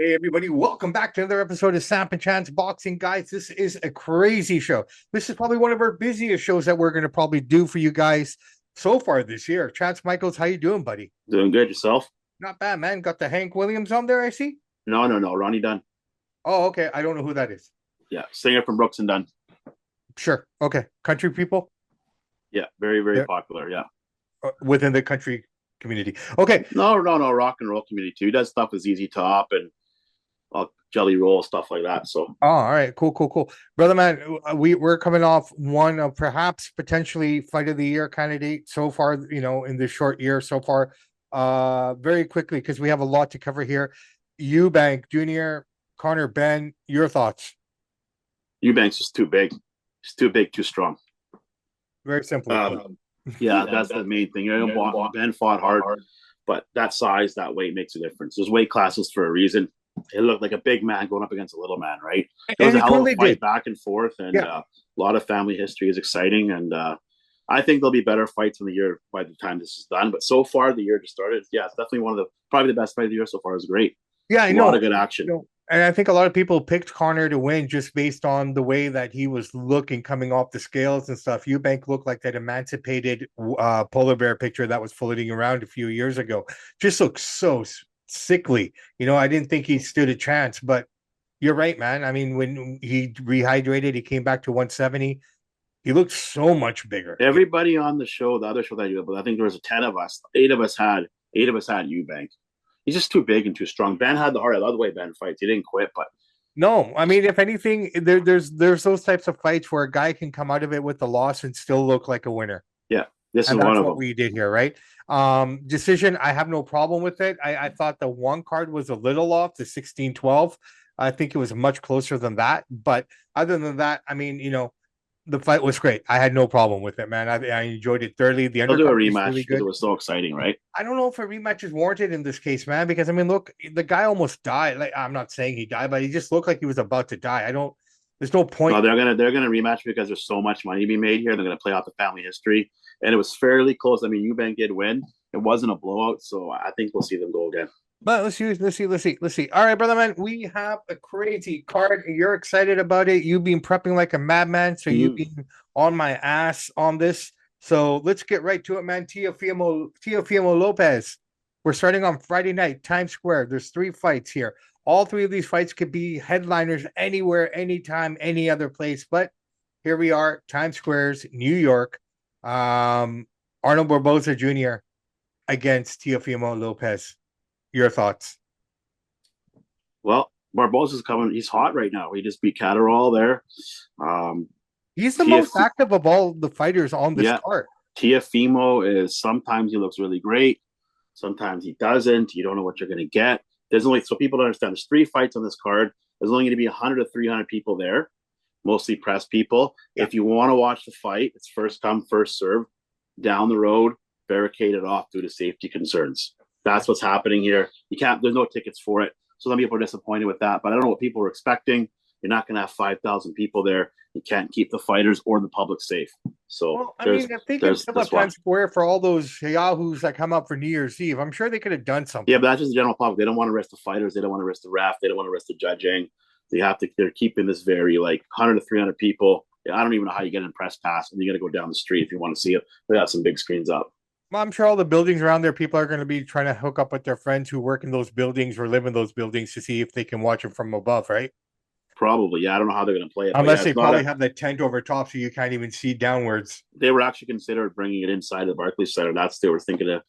Hey everybody, welcome back to another episode of Samp&Chance Boxing. Guys, this is a crazy show. This is probably one of our busiest shows that we're going to probably do for you guys so far this year. Chance Michaels, how you doing, buddy? Doing good yourself? Not bad, man. Got the Hank Williams on there, I see. No. Ronnie Dunn. Oh, okay. I don't know who that is. Yeah, singer from Brooks and Dunn. Sure. Okay. Country people? Yeah, very They're popular. Yeah. within the country community. Okay. No. Rock and roll community too. He does stuff with ZZ Top and Jelly Roll stuff like that. So Oh, all right. Cool. Brother man, we're coming off one of perhaps potentially fight of the year candidate so far, in this short year so far. Very quickly, because we have a lot to cover here. Eubank Jr., Connor Ben, your thoughts. Eubanks is too big. He's too big, too strong. Very simply put. Yeah, that's the main thing. Ben fought hard, but that size, that weight makes a difference. There's weight classes for a reason. It looked like a big man going up against a little man, right? It was And a he hell of totally a fight did. back and forth, and Yeah. a lot of family history is exciting. And I think there'll be better fights in the year by the time this is done. But so far, the year just started. Yeah, it's definitely probably the best fight of the year so far. It's great. Yeah, I A lot know. of good action. And I think a lot of people picked Connor to win just based on the way that he was looking coming off the scales and stuff. Eubank looked like that emancipated polar bear picture that was floating around a few years ago. Just looked so sickly. I didn't think he stood a chance, but you're right, man. I mean, when he rehydrated, he came back to 170. He looked so much bigger. Everybody on the show, the other show that I do, but I think there was 10 of us. Eight of us had Eubank. He's just too big and too strong. Ben had the heart. I love the way Ben fights. He didn't quit, but No, I mean, if anything, there's those types of fights where a guy can come out of it with the loss and still look like a winner. yeah, this is And one that's of what them. we did here, right? Decision, I have no problem with it. I thought the one card was a little off, the 16-12. I think it was much closer than that. But other than that, I mean, the fight was great. I had no problem with it, man. I enjoyed it thoroughly. The They'll do a undercard was really rematch because it good. was so exciting, right? I don't know if a rematch is warranted in this case, man, because I mean, look, the guy almost died. Like, I'm not saying he died, but he just looked like he was about to die. There's no No, point. they're gonna rematch because there's so much money to be made here. They're gonna play out the family history, and it was fairly close. I mean, Eubank did win. It wasn't a blowout, so I think we'll see them go again. But let's see. All right, brother man, we have a crazy card. You're excited about it. You've been prepping like a madman, so you've Mm. been on my ass on this. So let's get right to it, man. Teofimo Lopez. We're starting on Friday night, Times Square. There's three fights here. All three of these fights could be headliners anywhere, anytime, any other place. But here we are, Times Square's New York. Arnold Barboza Jr. against Teofimo Lopez. Your thoughts? Well, Barbosa's coming. He's hot right now. He just beat Catterall there. Um, He's the TF, most active of all the fighters on this yeah, card. Tiafimo is sometimes he looks really great, sometimes he doesn't. You don't know what you're going to get. There's only so people don't understand. There's three fights on this card. There's only going to be 100 to 300 people there, mostly press people. Yeah. If you want to watch the fight, it's first come, first serve. Down the road, barricaded off due to safety concerns. That's what's happening here. You can't. There's no tickets for it. So some people are disappointed with that. But I don't know what people were expecting. You're not going to have 5,000 people there. You can't keep the fighters or the public safe. So Well, I mean, if they can fill up that's why. Times Square for all those yahoos that come up for New Year's Eve, I'm sure they could have done Yeah, something. but that's just the general public. They don't want to risk the fighters. They don't want to risk the ref. They don't want to risk the judging. They have to. They're keeping this very like 100 to 300 people. I don't even know how you get an press pass, and you got to go down the street if you want to see it. They got some big screens up. Well, I'm sure all the buildings around there, people are going to be trying to hook up with their friends who work in those buildings or live in those buildings to see if they can watch it from above, right? Probably, yeah. I don't know how they're going to play it, but yeah, Unless they it's not probably a. have the tent over top so you can't even see downwards. They were actually considered bringing it inside the Barclays Center. That's they were thinking of,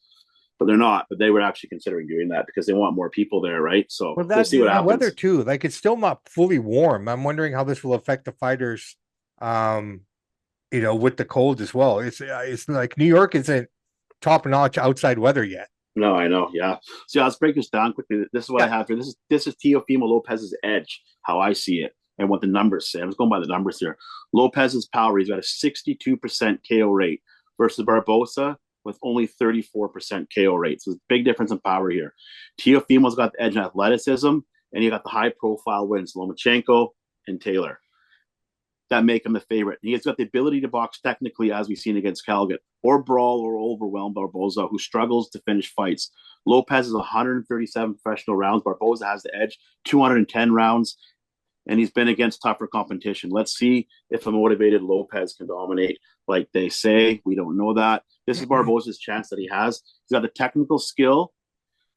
but they're not. But they were actually considering doing that because they want more people there, right? So Well, we'll that see what the weather happens. too, like it's still not fully warm. I'm wondering how this will affect the fighters, um, with the cold as well. It's like New York isn't top notch outside weather yet. No, I know. Yeah. So yeah, let's break this down quickly. This is what I Yeah. have here. This is Teofimo Lopez's edge, how I see it, and what the numbers say. I'm just going by the numbers here. Lopez's power, he's got a 62% KO rate versus Barbosa with only 34% KO rate. So there's a big difference in power here. Teofimo's got the edge in athleticism, and you got the high profile wins, Lomachenko and Taylor. that make him the favorite. He's got the ability to box technically, as we've seen against Calgett, or brawl or overwhelm Barboza, who struggles to finish fights. Lopez is 137 professional rounds. Barboza has the edge, 210 rounds, and he's been against tougher competition. Let's see if a motivated Lopez can dominate like they say. We don't know that. This is Barboza's chance that he has. He's got the technical skill,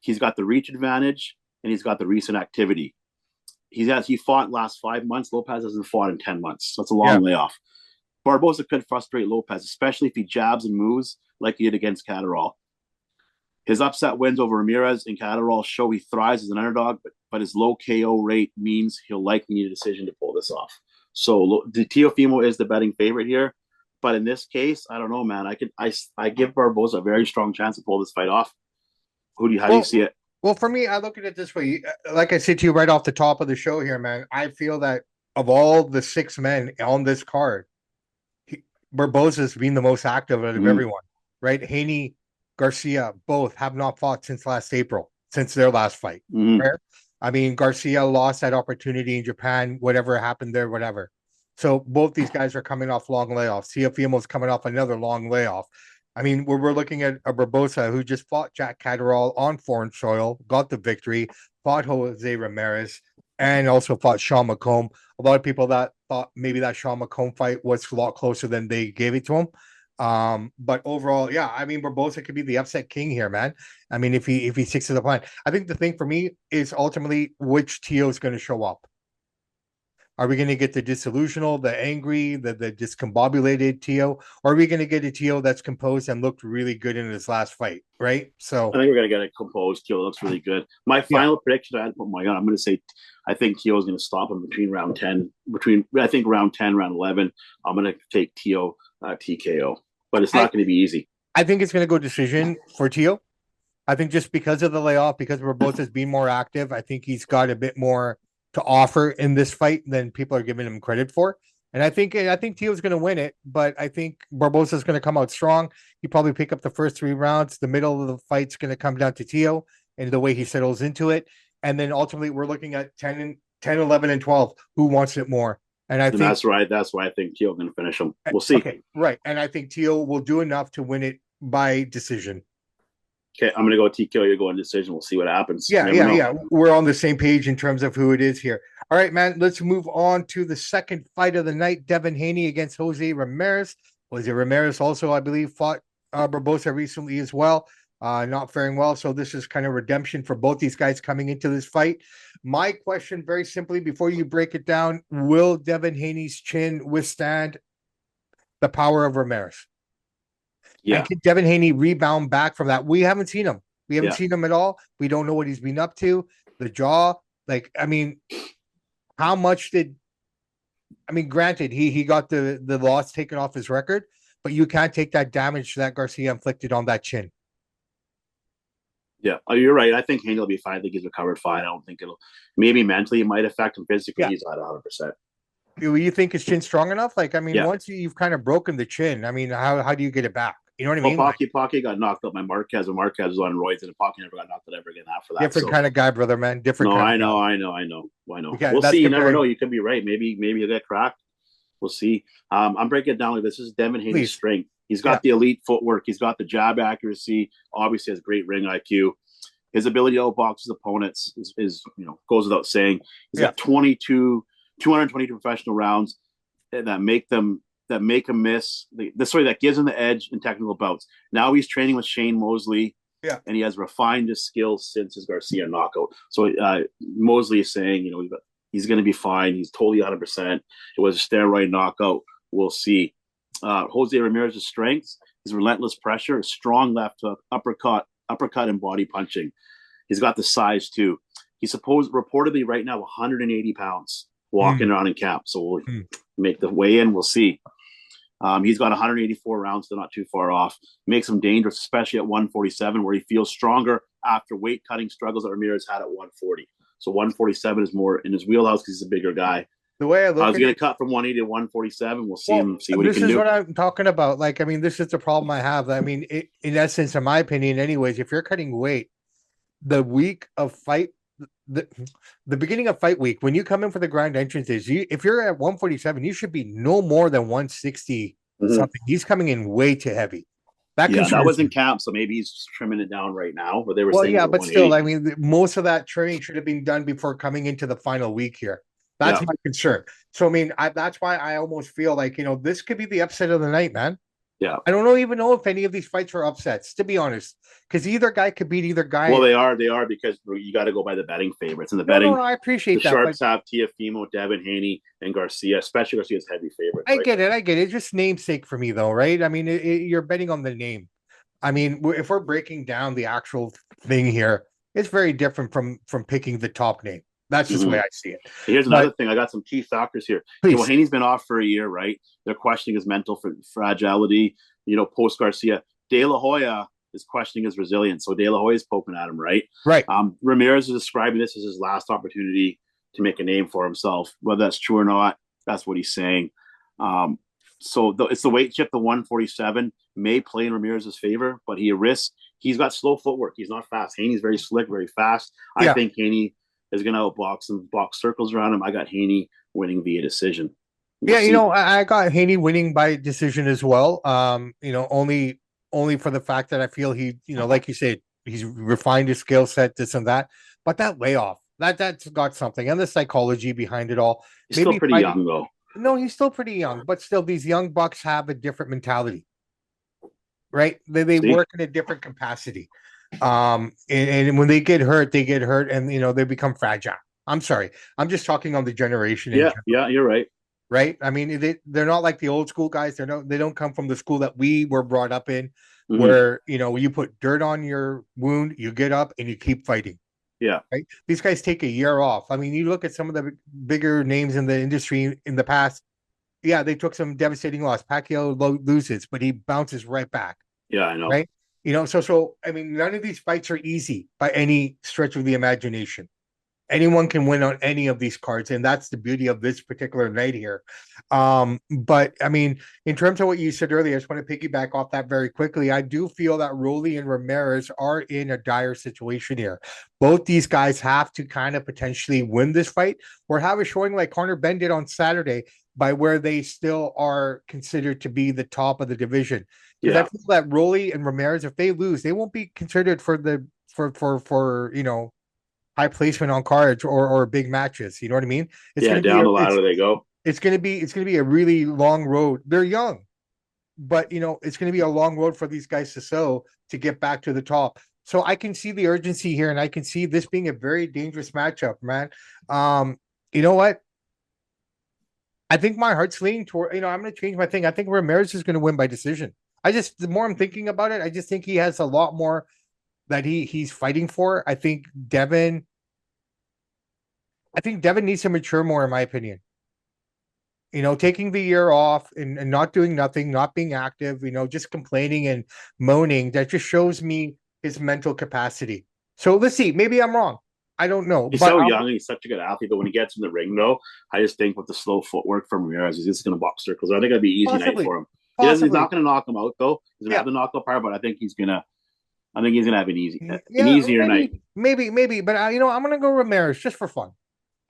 he's got the reach advantage, and he's got the recent activity. He fought last 5 months. Lopez hasn't fought in 10 months. That's a long layoff. Barboza could frustrate Lopez, especially if he jabs and moves like he did against Catterall. His upset wins over Ramirez and Catterall show he thrives as an underdog, but his low KO rate means he'll likely need a decision to pull this off. So the Teofimo is the betting favorite here, but in this case, I don't know, man. I give Barboza a very strong chance to pull this fight off. How do you see it? Well, for me, I look at it this way. Like I said to you right off the top of the show here, man, I feel that of all the 6 men on this card, Barboza's been the most active out of everyone, right? Haney, Garcia, both have not fought since last April, since their last fight. Right? I mean, Garcia lost that opportunity in Japan, whatever happened there, whatever. So both these guys are coming off long layoffs. Teofimo's coming off another long layoff. I mean, we're looking at a Barboza who just fought Jack Catterall on foreign soil, got the victory, fought Jose Ramirez, and also fought Sean McComb. A lot of people that thought maybe that Sean McComb fight was a lot closer than they gave it to him. But overall, yeah, I mean, Barboza could be the upset king here, man. I mean, if he sticks to the plan. I think the thing for me is ultimately which Teo is going to show up. Are we going to get the disillusional, the angry, the discombobulated Teo? Or are we going to get a Teo that's composed and looked really good in his last fight, right? So I think we're going to get a composed Teo that looks really good. My final prediction, I'm going to say I think Teo is going to stop him between round 10, round 10, round 11. I'm going to take Teo TKO, but it's not going to be easy. I think it's going to go decision for Teo. I think just because of the layoff, because Barboza's being more active, I think he's got a bit more to offer in this fight than people are giving him credit for. And I think Teo's going to win it, but I think Barboza's going to come out strong. He probably pick up the first 3 rounds. The middle of the fight's going to come down to Teo and the way he settles into it. And then ultimately we're looking at 10, 11, and 12. Who wants it more? And I think that's right. That's why I think Teo's going to finish him. We'll see. Okay, right. And I think Teo will do enough to win it by decision. Okay, I'm going to go TKO. You're going decision. We'll see what happens. Yeah. We're on the same page in terms of who it is here. All right, man. Let's move on to the second fight of the night. Devin Haney against Jose Ramirez. Jose Ramirez also, I believe, fought Barboza recently as well. Not faring well. So this is kind of redemption for both these guys coming into this fight. My question, very simply, before you break it down, will Devin Haney's chin withstand the power of Ramirez? Yeah. And can Devin Haney rebound back from that? We haven't seen him. We haven't seen him at all. We don't know what he's been up to. The jaw, how much granted, he got the loss taken off his record, but you can't take that damage that Garcia inflicted on that chin. Yeah, you're right. I think Haney will be fine. I think he's recovered fine. I don't think maybe mentally it might affect him. Physically, he's not 100%. You think his chin's strong enough? Once you've kind of broken the chin, how do you get it back? You know what I mean? Pocky got knocked out by Marquez, and Marquez was on roids, and Pocky never got knocked out ever again after that. Different kind of guy, brother, man. Different. No, I know. We'll see. You never know. You could be right. Maybe he'll get cracked. We'll see. I'm breaking it down like this. This is Devin Haney's strength. He's got the elite footwork. He's got the jab accuracy. Obviously, has great ring IQ. His ability to outbox his opponents is goes without saying. He's got 222 professional rounds that make him miss. That gives him the edge in technical bouts. Now he's training with Shane Mosley, and he has refined his skills since his Garcia knockout. So Mosley is saying, he's going to be fine. He's totally 100%. It was a steroid knockout. We'll see. Jose Ramirez's strengths, his relentless pressure, his strong left hook, uppercut, and body punching. He's got the size too. He's reportedly right now 180 pounds walking around in camp. So we'll make the weigh in. We'll see. He's got 184 rounds, so not too far off. Makes him dangerous, especially at 147, where he feels stronger after weight cutting struggles that Ramirez had at 140. So 147 is more in his wheelhouse because he's a bigger guy. The way I was going to cut from 180 to 147. We'll see what he can do. This is what I'm talking about. This is the problem I have. In essence, in my opinion, anyways, if you're cutting weight, the week of fight, the the beginning of fight week, when you come in for the grand entrances, if you're at 147, you should be no more than 160 Mhm. something. He's coming in way too heavy. That Yeah, that concerns was me. in camp, so maybe he's trimming it down right now. But they were Well, saying yeah, about but still, 180. I mean, most of that training should have been done before coming into the final week here. That's Yeah, my concern. So, I mean, that's why I almost feel like, this could be the upset of the night, man. yeah. I don't even know if any of these fights are upsets, to be honest, because either guy could beat either Well, guy. they are because you got to go by the betting favorites, and the No, no, betting no, I the appreciate that, but sharps have Tiafimo, Devin Haney, and Garcia. Especially Garcia's heavy favorites I right get now. it. I get it. It's just namesake for me, though, right? I mean, you're betting on the name. I mean, if we're breaking down the actual thing here, it's very different from picking the top name. That's just the way Mhm. I see it. Here's But another thing. I got some key factors here. Okay, well, please, Haney's been off for a year, right? They're questioning his mental fragility. Post Garcia, De La Hoya is questioning his resilience. So De La Hoya is poking at him, right? right? Ramirez is describing this as his last opportunity to make a name for himself. Whether that's true or not, that's what he's saying. Um, it's the weight shift, the 147 may play in Ramirez's favor, but he's got slow footwork. He's not fast. Haney's very slick, very fast. I Yeah, think Haney is going to outbox and box circles around him. I got Haney winning via decision. We'll yeah. see. I got Haney winning by decision as well. Only for the fact that I feel he, like you said, he's refined his skill set, this and that. But that layoff, that's got something, and the psychology behind it all. He's still Maybe pretty fighting. young, though. No, he's still pretty young, but still, these young bucks have a different mentality, right? They See? work in a different capacity. And when they get hurt, and they become fragile. I'm sorry. I'm just talking on the generation in Yeah, general, yeah, you're right. right? I mean, they're not like the old school guys. They don't come from the school that we were brought up in, Mm-hmm. where you put dirt on your wound, you get up and you keep fighting. Yeah, Right? These guys take a year off. I mean, you look at some of the bigger names in the industry in the past. Yeah, they took some devastating loss. Pacquiao loses, but he bounces right back, yeah, I know. right? So I mean, none of these fights are easy by any stretch of the imagination. Anyone can win on any of these cards, and that's the beauty of this particular night here. But I mean, in terms of what you said earlier, I just want to piggyback off that very quickly. I do feel that Rolly and Ramirez are in a dire situation here. Both these guys have to kind of potentially win this fight or have a showing like Conor Benn did on Saturday, by where they still are considered to be the top of the division. Because I Yeah, feel that Rolly and Ramirez, if they lose, they won't be considered for the for high placement on cards or big matches. You know what I mean? It's yeah, gonna be down the ladder they go. it's gonna be a really long road. They're young, but it's gonna be a long road for these guys to get back to the top. So I can see the urgency here, and I can see this being a very dangerous matchup, man. You know what? I think my heart's leaning toward, I'm going to change my thing. I think Ramirez is going to win by decision. The more I'm thinking about it, I just think he has a lot more that he's fighting for. I think Devin needs to mature more, in my opinion. Taking the year off and not doing nothing, not being active, just complaining and moaning, that just shows me his mental capacity. So let's see. Maybe I'm wrong. I don't know. He's But so young and he's such a good athlete. But when he gets in the ring, though, I just think with the slow footwork from Ramirez, he's just going to box circles. I think it'll be an easy night possibly, for him. He's possibly. not going to knock him out though. He's going to Yeah. have the knockout power, but I think he's going to. I think he's going to have an Yeah, easier night. maybe. But I'm gonna go Ramirez just for fun.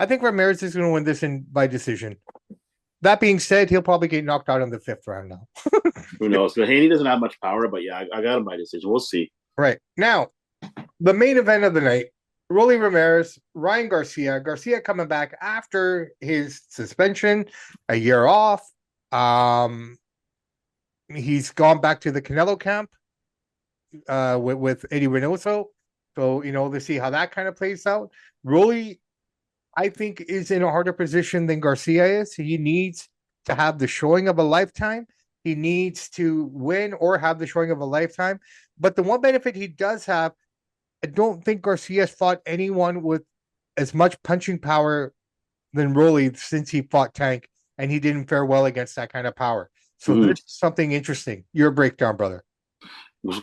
I think Ramirez is gonna win this by decision. That being said, he'll probably get knocked out in the fifth round now. Who knows? But Haney doesn't have much power, but yeah, I got him by decision. We'll see. Right now, the main event of the night: Rolly Ramirez, Ryan Garcia. Garcia coming back after his suspension, a year off. He's gone back to the Canelo camp with Eddie Reynoso. So let's see how that kind of plays out. Rolly, I think, is in a harder position than Garcia is. He needs to have the showing of a lifetime. He needs to win or have the showing of a lifetime. But the one benefit he does have, I don't think Garcia's fought anyone with as much punching power than Rolly since he fought Tank, and he didn't fare well against that kind of power. So Mm-hmm. there's something interesting. Your breakdown, brother.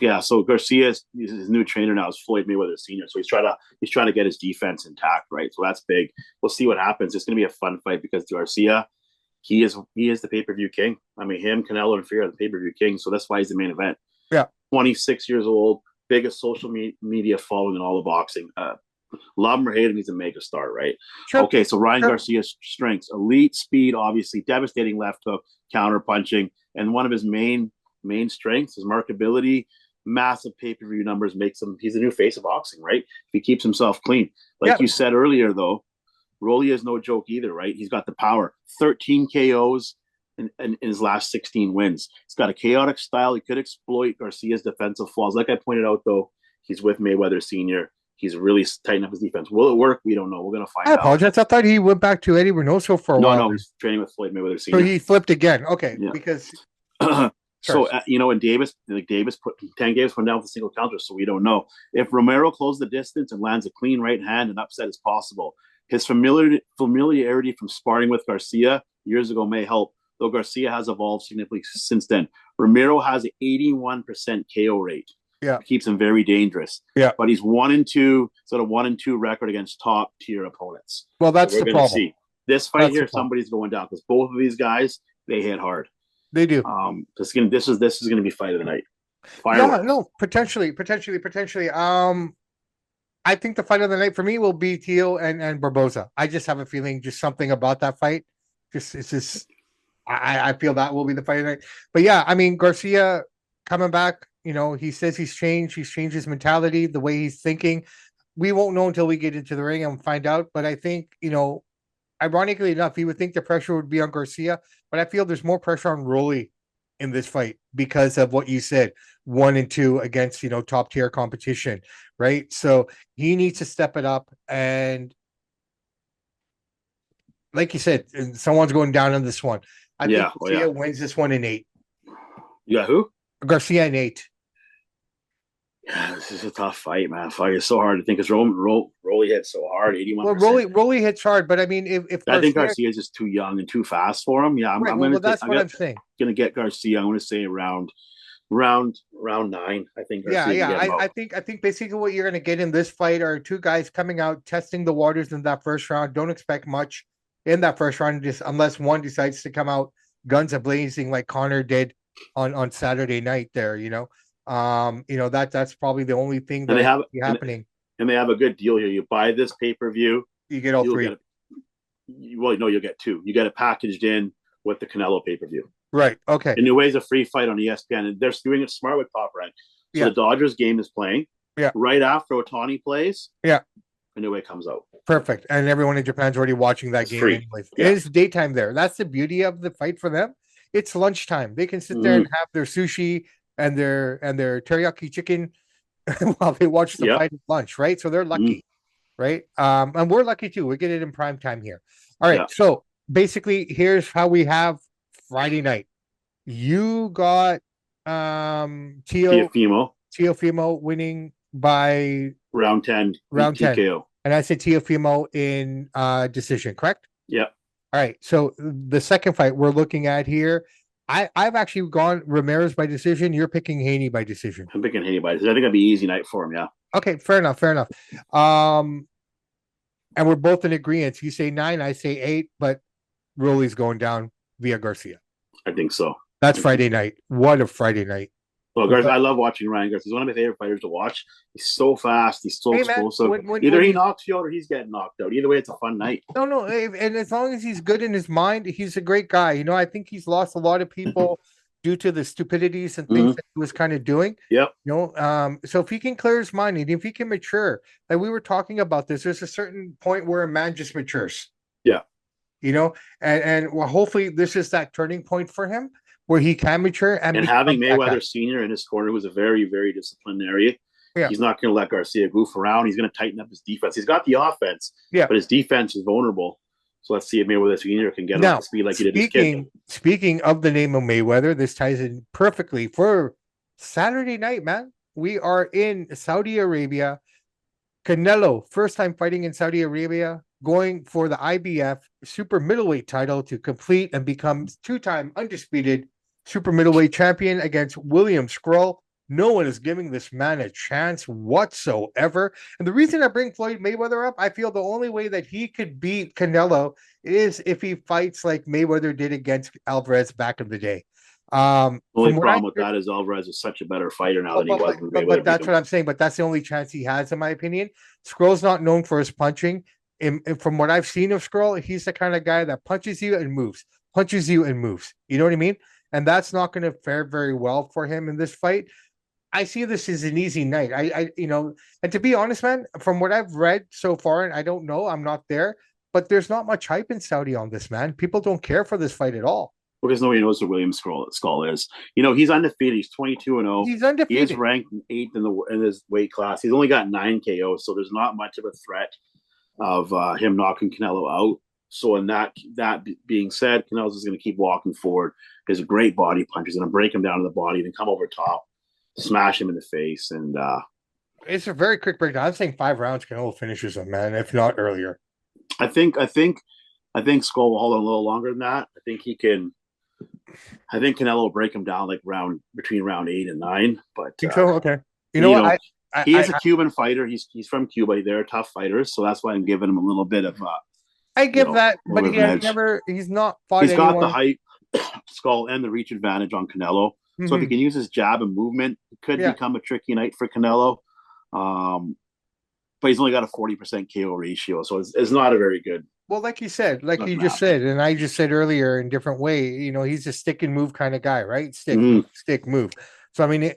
Yeah, so Garcia's his new trainer now is Floyd Mayweather Senior. So he's trying to get his defense intact, right? So that's big. We'll see what happens. It's going to be a fun fight because Garcia, he is the pay per view king. I mean, him, Canelo, and Fury are the pay per view king. So that's why he's the main event. Yeah, 26 years old, biggest social media following in all of boxing. Love him or hate him, he's a mega star, right? Sure. Okay, so Ryan Sure. Garcia's strengths: elite speed, obviously devastating left hook, counter punching, and one of his main strengths is markability. Massive pay-per-view numbers makes him, he's the new face of boxing, right? If he keeps himself clean. Like Yeah. you said earlier, though, Rolly is no joke either, right? He's got the power. 13 KOs in his last 16 wins. He's got a chaotic style. He could exploit Garcia's defensive flaws. Like I pointed out, though, he's with Mayweather Sr. He's really tightened up his defense. Will it work? We don't know. We're going to find I out. apologize. I thought he went back to Eddie Reynoso for a while. No, he's training with Floyd Mayweather So Sr. he flipped again. Okay, Yeah. because so and Davis put Tank Davis went down with a single counter, so we don't know if Romero closed the distance and lands a clean right hand. An upset is possible. His familiarity from sparring with Garcia years ago may help, though Garcia has evolved significantly since then. Romero has an 81% KO rate. Yeah, it keeps him very dangerous. Yeah, but he's 1-2, sort of 1-2 record against top tier opponents. Well, that's so we're the gonna problem. See. This fight here, somebody's going down because both of these guys they hit hard. They do. This is gonna be fight of the night. Fireworks. Yeah, no, potentially. I think the fight of the night for me will be Teal and Barboza. I just have a feeling, just something about that fight. I feel that will be the fight of the night. But yeah, I mean, Garcia coming back. He says he's changed. He's changed his mentality, the way he's thinking. We won't know until we get into the ring and find out. But I think, ironically enough, you would think the pressure would be on Garcia, but I feel there's more pressure on Rolly in this fight because of what you said, 1 and 2 against, top tier competition, right? So he needs to step it up. And like you said, someone's going down on this one. I think Garcia wins this one in 8. You got who? Garcia in 8. Yeah, this is a tough fight, man. Fight is so hard to think because Rolly hit so hard, 81%. Well, Rolly hits hard, but I mean, if I think Garcia is just too young and too fast for him. Yeah, that's what I'm saying. Gonna get Garcia. I'm gonna say round 9. I think. Garcia I think basically what you're gonna get in this fight are two guys coming out testing the waters in that first round. Don't expect much in that first round, just unless one decides to come out guns a-blazing like Connor did on Saturday night. There, that's probably the only thing that happening. And they have a good deal here. You buy this pay-per-view, you get all 3. You'll get 2. You get it packaged in with the Canelo pay-per-view. Right. Okay. Inoue's a free fight on ESPN, and they're doing it smart with Top Rank. So the Dodgers game is playing. Yeah. Right after Otani plays. Yeah. Inoue comes out. Perfect. And everyone in Japan's already watching that game anyways. Yeah. It's daytime there. That's the beauty of the fight for them. It's lunchtime. They can sit there and have their sushi and their teriyaki chicken while they watch the fight at lunch, right? So they're lucky, right? And we're lucky too. We get it in prime time here. All right. Yeah. So basically, here's how we have Friday night. You got Teofimo winning by round 10. Round 10. TKO. And I said Teofimo in decision, correct? Yeah. All right. So the second fight we're looking at here, I've actually gone Ramirez by decision. You're picking Haney by decision. I'm picking Haney by decision. I think that'd be an easy night for him. Yeah. Okay. Fair enough. And we're both in agreement. You say 9, I say 8, but Rolly's going down via Garcia. I think so. That's Friday night. What a Friday night. Well, I love watching Ryan Garcia. He's one of my favorite fighters to watch. He's so fast. He's so explosive. Either he knocks you out or he's getting knocked out. Either way, it's a fun night. No. And as long as he's good in his mind, he's a great guy. I think he's lost a lot of people due to the stupidities and things that he was kind of doing. Yep. So if he can clear his mind and if he can mature, like we were talking about this, there's a certain point where a man just matures. Yeah. And well, hopefully this is that turning point for him where he can mature and having Mayweather Sr. in his corner was a very, very disciplinary. Yeah. He's not going to let Garcia goof around. He's going to tighten up his defense. He's got the offense, but his defense is vulnerable. So let's see if Mayweather Sr. can get him up to speed like he did his kid. Speaking of the name of Mayweather, this ties in perfectly for Saturday night, man. We are in Saudi Arabia. Canelo, first time fighting in Saudi Arabia, going for the IBF super middleweight title to complete and become 2-time undisputed super middleweight champion against William Scroll. No one is giving this man a chance whatsoever. And the reason I bring Floyd Mayweather up, I feel the only way that he could beat Canelo is if he fights like Mayweather did against Alvarez back in the day. Only From what problem with that is Alvarez is such a better fighter now than he was. but that's what I'm saying. But that's the only chance he has, in my opinion. Scroll's not known for his punching. And from what I've seen of Scroll, he's the kind of guy that punches you and moves, punches you and moves. You know what I mean? And that's not going to fare very well for him in this fight. I see this as an easy night. And to be honest, man, from what I've read so far, and I don't know, I'm not there, but there's not much hype in Saudi on this, man. People don't care for this fight at all. Because nobody knows who William Skull is. He's undefeated. He's 22-0. He's He is undefeated. ranked 8th in his weight class. He's only got 9 KOs, so there's not much of a threat of him knocking Canelo out. So in that being said, Canelo's is going to keep walking forward. He's a great body punch. He's going to break him down to the body, then come over top, smash him in the face, and It's a very quick breakdown. I'm saying 5 rounds, Canelo finishes him, man, if not earlier. I think Skull will hold on a little longer than that. I think Canelo will break him down like between round 8 and 9. But so? Okay. You know what? He is a Cuban fighter. He's from Cuba. They're tough fighters, so that's why I'm giving him a little bit of. I give that, but he's not fought. He's got the height, Skull, and the reach advantage on Canelo. Mm-hmm. So if he can use his jab and movement, it could become a tricky night for Canelo. But he's only got a 40% KO ratio, so it's not a very good. Well, like you said, just said, and I just said earlier in a different way, he's a stick and move kind of guy, right? Stick, move. So, I mean,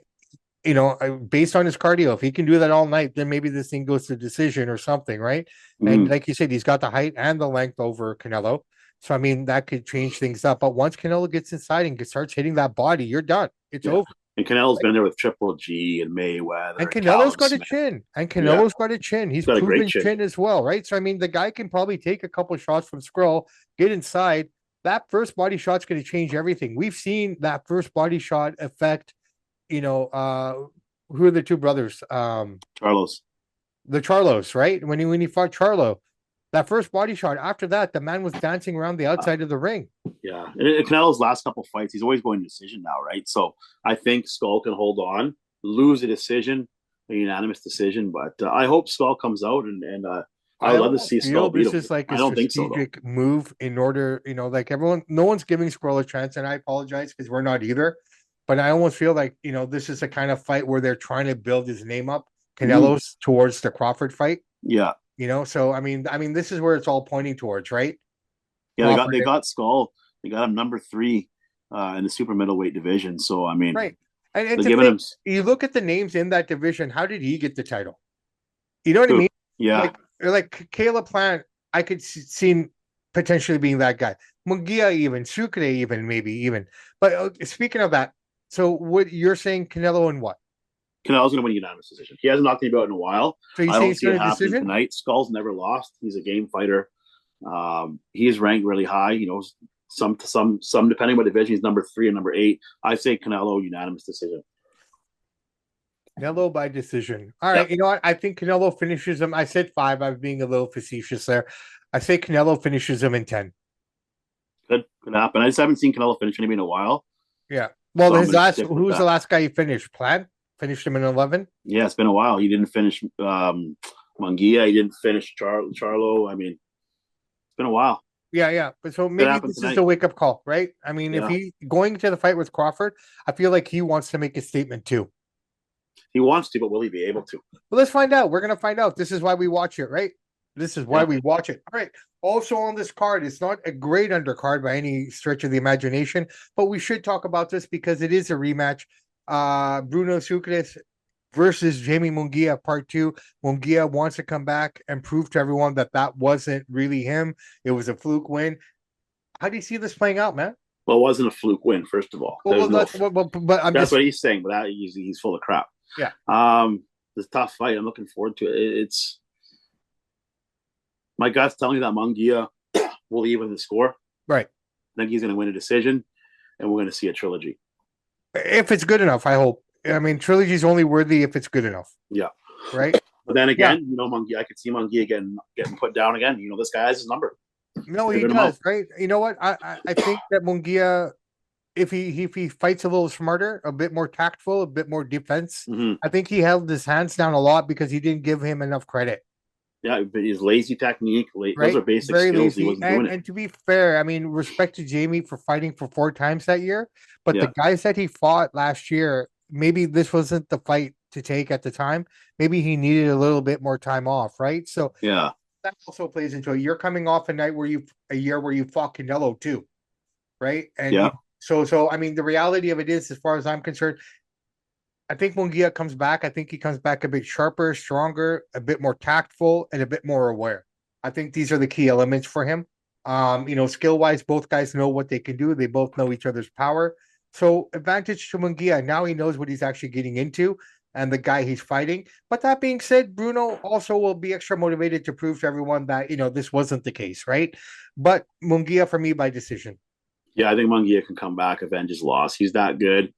based on his cardio, if he can do that all night, then maybe this thing goes to decision or something, right? Mm-hmm. And like you said, he's got the height and the length over Canelo. So, I mean, that could change things up. But once Canelo gets inside and starts hitting that body, you're done. It's over. And Canelo's been there with Triple G and Mayweather. And Canelo's got a chin. Got a chin. He's proven chin as well, right? So, I mean, the guy can probably take a couple of shots from Scroll, get inside. That first body shot's going to change everything. We've seen that first body shot affect, who are the two brothers? Charlos. The Charlos, right? When he fought Charlo. That first body shot, after that, the man was dancing around the outside of the ring. Yeah. And Canelo's last couple of fights, he's always going to decision now, right? So I think Skull can hold on, lose a decision, a unanimous decision. But I hope Skull comes out, and I'd love to see Skull beat him. This is like a strategic move in order, like everyone, no one's giving Skull a chance, and I apologize because we're not either. But I almost feel like, this is a kind of fight where they're trying to build his name up, Canelo's towards the Crawford fight. Yeah. So I mean, this is where it's all pointing towards, right? Yeah, they got Skull. They got him number 3 in the super middleweight division. So I mean, right. And you look at the names in that division. How did he get the title? You know what I mean? Yeah. Like Caleb Plant, I could see potentially being that guy. Munguia even, Sucre even. But speaking of that, so what you're saying, Canelo and what? Canelo's going to win a unanimous decision. He hasn't knocked anybody out in a while. So you think it's going to decision tonight? Skull's never lost. He's a game fighter. He is ranked really high. Some depending on what division, he's number 3 and number 8. I say Canelo unanimous decision. Canelo by decision. All right. You know what? I think Canelo finishes him. I said 5. I'm being a little facetious there. I say Canelo finishes him in 10. Could happen. I just haven't seen Canelo finish anybody in a while. Yeah. Well, so who was the last guy he finished? Plant? Finished him in 11? Yeah, it's been a while. He didn't finish Munguia. He didn't finish Charlo. I mean, it's been a while. Yeah. But so maybe this is a wake-up call, right? I mean, if he going to the fight with Crawford, I feel like he wants to make a statement too. He wants to, but will he be able to? Well, let's find out. We're going to find out. This is why we watch it, right? This is why we watch it. All right. Also on this card, it's not a great undercard by any stretch of the imagination, but we should talk about this because it is a rematch. Bruno Sucre versus Jamie Munguia, part 2. Munguia wants to come back and prove to everyone that wasn't really him. It was a fluke win. How do you see this playing out, man? Well, it wasn't a fluke win, first of all. That's what he's saying, but he's full of crap. Yeah. It's a tough fight. I'm looking forward to it. It's my gut's telling me that Munguia will even the score. Right. I think he's going to win a decision, and we're going to see a trilogy. If it's good enough, I hope. I mean, trilogy's only worthy if it's good enough. Yeah. Right? But then again, Munguia, I could see Munguia getting put down again. This guy has his number. No, he does, right? You know what? I think that Munguia, if he fights a little smarter, a bit more tactful, a bit more defense, I think he held his hands down a lot because he didn't give him enough credit. Yeah, but his lazy technique, those right? are basic Very skills. He lazy. wasn't doing it. And to be fair, I mean, respect to Jamie for fighting for 4 times that year, but the Yeah, guys that he fought last year, maybe this wasn't the fight to take at the time. Maybe he needed a little bit more time off, right? So yeah, that also plays into it. You're coming off a year where you fought Canelo too, right? And yeah. so I mean, the reality of it is, as far as I'm concerned, I think Munguia comes back. I think he comes back a bit sharper, stronger, a bit more tactful, and a bit more aware. I think these are the key elements for him. Skill wise, both guys know what they can do. They both know each other's power. So advantage to Munguia. Now he knows what he's actually getting into and the guy he's fighting. But that being said, Bruno also will be extra motivated to prove to everyone that this wasn't the case, right? But Munguia for me by decision. Yeah, I think Munguia can come back, avenge his loss. He's that good,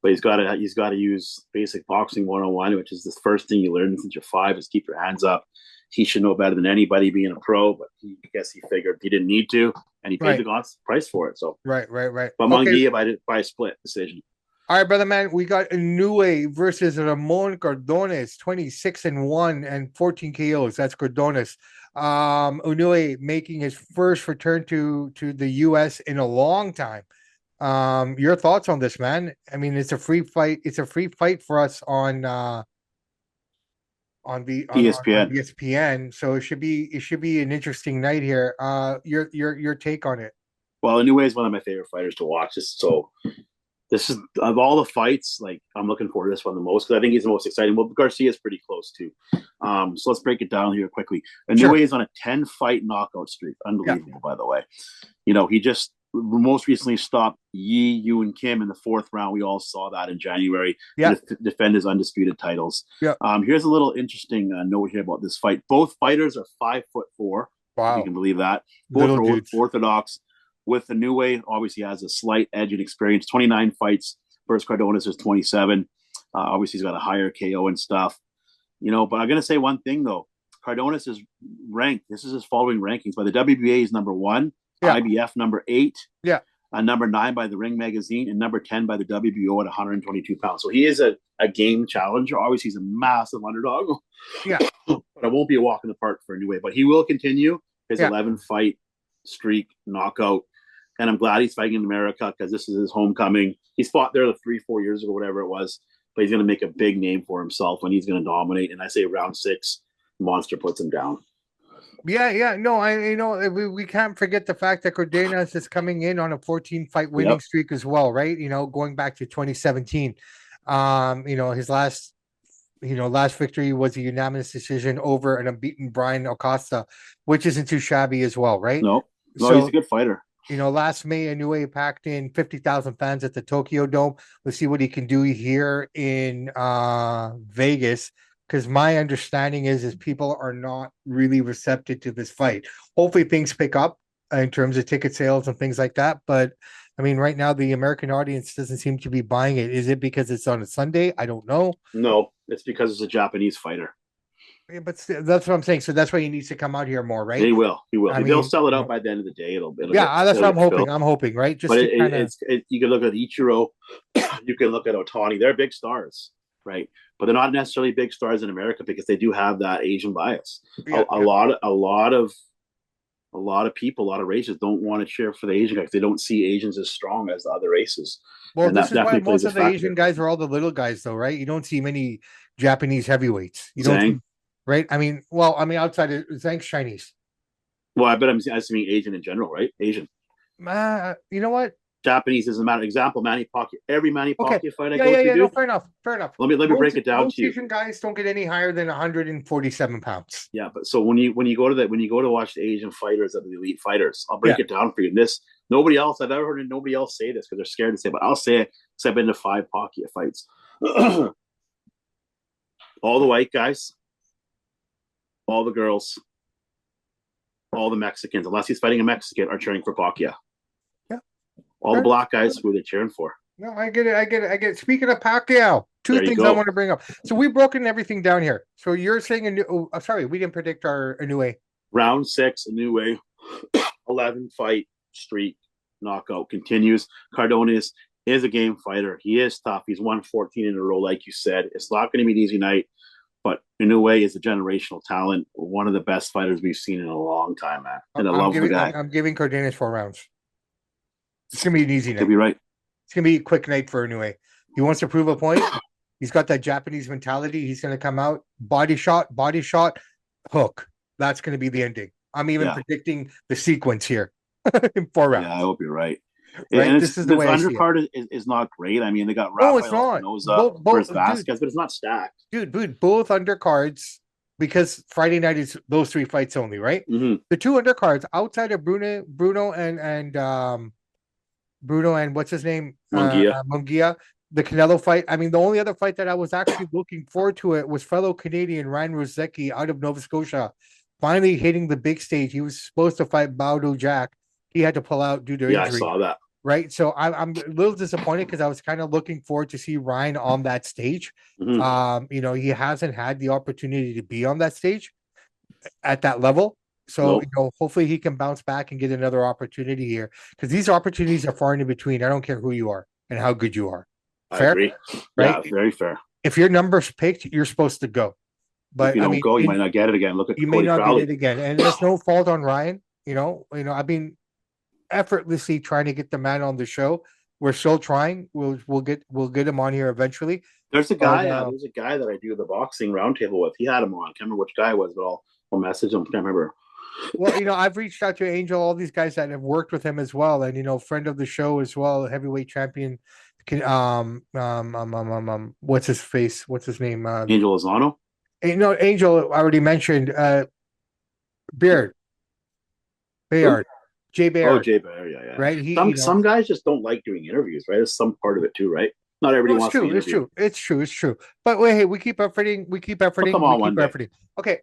but he's got to use basic boxing 101, which is the first thing you learn since you're 5 is keep your hands up. He should know better than anybody being a pro, but I guess he figured he didn't need to, and he paid Right, the price for it. So, right. but Okay. Munguia by a split decision. All right, brother man, we got Inoue versus Ramon Cordones, 26-1 and 14 KOs. That's Cordones. Inoue making his first return to the US in a long time. Your thoughts on this, man? I mean, it's a free fight. It's a free fight for us on ESPN. ESPN. So it should be an interesting night here. Your take on it. Well, Inoue is one of my favorite fighters to watch. This is of all the fights, like I'm looking forward to this one the most because I think he's the most exciting. Well, Garcia is pretty close too. So let's break it down here quickly. Sure. Inoue is on a 10-fight knockout streak. Yeah. Unbelievable, by the way. He just most recently stopped Yi, Yu, and Kim in the 4th round. We all saw that in January Yeah. to defend his undisputed titles. Yeah. Here's a little interesting note here about this fight. Both fighters are 5'4", if you Wow. can believe that. Both Little are dudes. orthodox. With the Inoue, obviously has a slight edge in experience. 29 fights versus Cardones is 27. Obviously, he's got a higher KO and stuff. But I'm going to say one thing, though. Cardones is ranked. This is his following rankings. By the WBA, is number 1. Yeah. IBF, number 8. Yeah. Number 9 by the Ring Magazine. And number 10 by the WBO at 122 pounds. So he is a game challenger. Obviously, he's a massive underdog. Yeah. But it won't be a walk in the park for Inoue. But he will continue his Yeah. 11-fight streak knockout. And I'm glad he's fighting in America because this is his homecoming. He's fought there 3-4 years ago, whatever it was. But he's going to make a big name for himself when he's going to dominate. And I say round 6, Monster puts him down. Yeah. No, we can't forget the fact that Cardenas is coming in on a 14-fight winning streak as well, right? Going back to 2017. His last victory was a unanimous decision over an unbeaten Brian Acosta, which isn't too shabby as well, right? No, So he's a good fighter. Last May, Inoue packed in 50,000 fans at the Tokyo Dome. Let's see what he can do here in Vegas. Because my understanding is people are not really receptive to this fight. Hopefully things pick up in terms of ticket sales and things like that. But I mean, right now the American audience doesn't seem to be buying it. Is it because it's on a Sunday? I don't know. No, it's because it's a Japanese fighter. Yeah, but that's what I'm saying. So that's why he needs to come out here more, right? He will. I They'll mean, sell it out by the end of the day. that's what I'm hoping. Filled. I'm hoping, right? Just But to kind of. you can look at Ichiro, you can look at Otani. They're big stars, right? But they're not necessarily big stars in America because they do have that Asian bias. A lot of people, a lot of races don't want to cheer for the Asian guys. They don't see Asians as strong as the other races. Well, And this that is why definitely most plays a of the factor. Asian guys are all the little guys, though, right? You don't see many Japanese heavyweights. You don't, Zhang. right? I mean, outside of Zhang's Chinese. Well, I bet I'm assuming Asian in general, right? Asian. You know what? Japanese is a matter. Example, Manny Pacquiao. Every Manny Pacquiao fight I go to, No, dude. fair enough. Let me break it down most to you. Asian guys don't get any higher than 147 pounds. Yeah, but so when you go to watch the Asian fighters of the elite fighters, I'll break it down for you. And nobody else I've ever heard nobody else say this because they're scared to say, but I'll say it because I've been to 5 Pacquiao fights. All the white guys, all the girls, all the Mexicans, unless he's fighting a Mexican, are cheering for Pacquiao. Yeah. All the black guys, who are they cheering for? No, I get it. Speaking of Pacquiao, two things I want to bring up. So we've broken everything down here. So you're saying sorry, we didn't predict our Inoue. Round 6, Inoue, 11-fight streak knockout continues. Cardones is a game fighter. He is tough. He's won 14 in a row, like you said. It's not going to be an easy night. But Inoue is a generational talent, one of the best fighters we've seen in a long time, man. And I I'm love the giving guy. I'm giving Cardenas 4 rounds. It's gonna be an easy Could night. be right. It's gonna be a quick night for Inoue. He wants to prove a point. He's got that Japanese mentality. He's gonna come out, body shot, hook. That's gonna be the ending. I'm even predicting the sequence here in 4 rounds. Yeah, I hope you're right. Right, And this is the this way I see it. undercard is not great. I mean, they got No, it's Rafael not. Espinoza versus Vasquez, but it's not stacked. Dude, both undercards, because Friday night is those 3 fights only, right? Mm-hmm. The 2 undercards outside of Bruno and what's his name? Munguia. The Canelo fight. I mean, the only other fight that I was actually looking forward to it was fellow Canadian Ryan Rozecki out of Nova Scotia, finally hitting the big stage. He was supposed to fight Baudo Jack. He had to pull out due to injury. I saw that. Right. So I'm a little disappointed because I was kind of looking forward to see Ryan on that stage. Mm-hmm. He hasn't had the opportunity to be on that stage at that level. So, hopefully he can bounce back and get another opportunity here, because these opportunities are far in between. I don't care who you are and how good you are. Fair? I agree. Right? Yeah, very fair. If your number's picked, you're supposed to go. But if you don't go, you might not get it again. Look at Cody Crowley. Get it again. And there's no fault on Ryan. I've been effortlessly trying to get the man on the show. We're still trying. We'll get him on here eventually. There's a guy that I do the boxing roundtable with. He had him on. I can't remember which guy it was, but I'll message him. Can't remember. Well, I've reached out to Angel, all these guys that have worked with him as well, and friend of the show as well, heavyweight champion. What's his face? What's his name? Angel Lozano. No, Angel I already mentioned. Bayard. Jay Bayard. Oh, Jay Bayard, yeah. Right. Some guys just don't like doing interviews, right? It's some part of it too, right? Not everybody wants to interview. It's true. But wait, hey, we keep efforting. Come on, one day. Okay.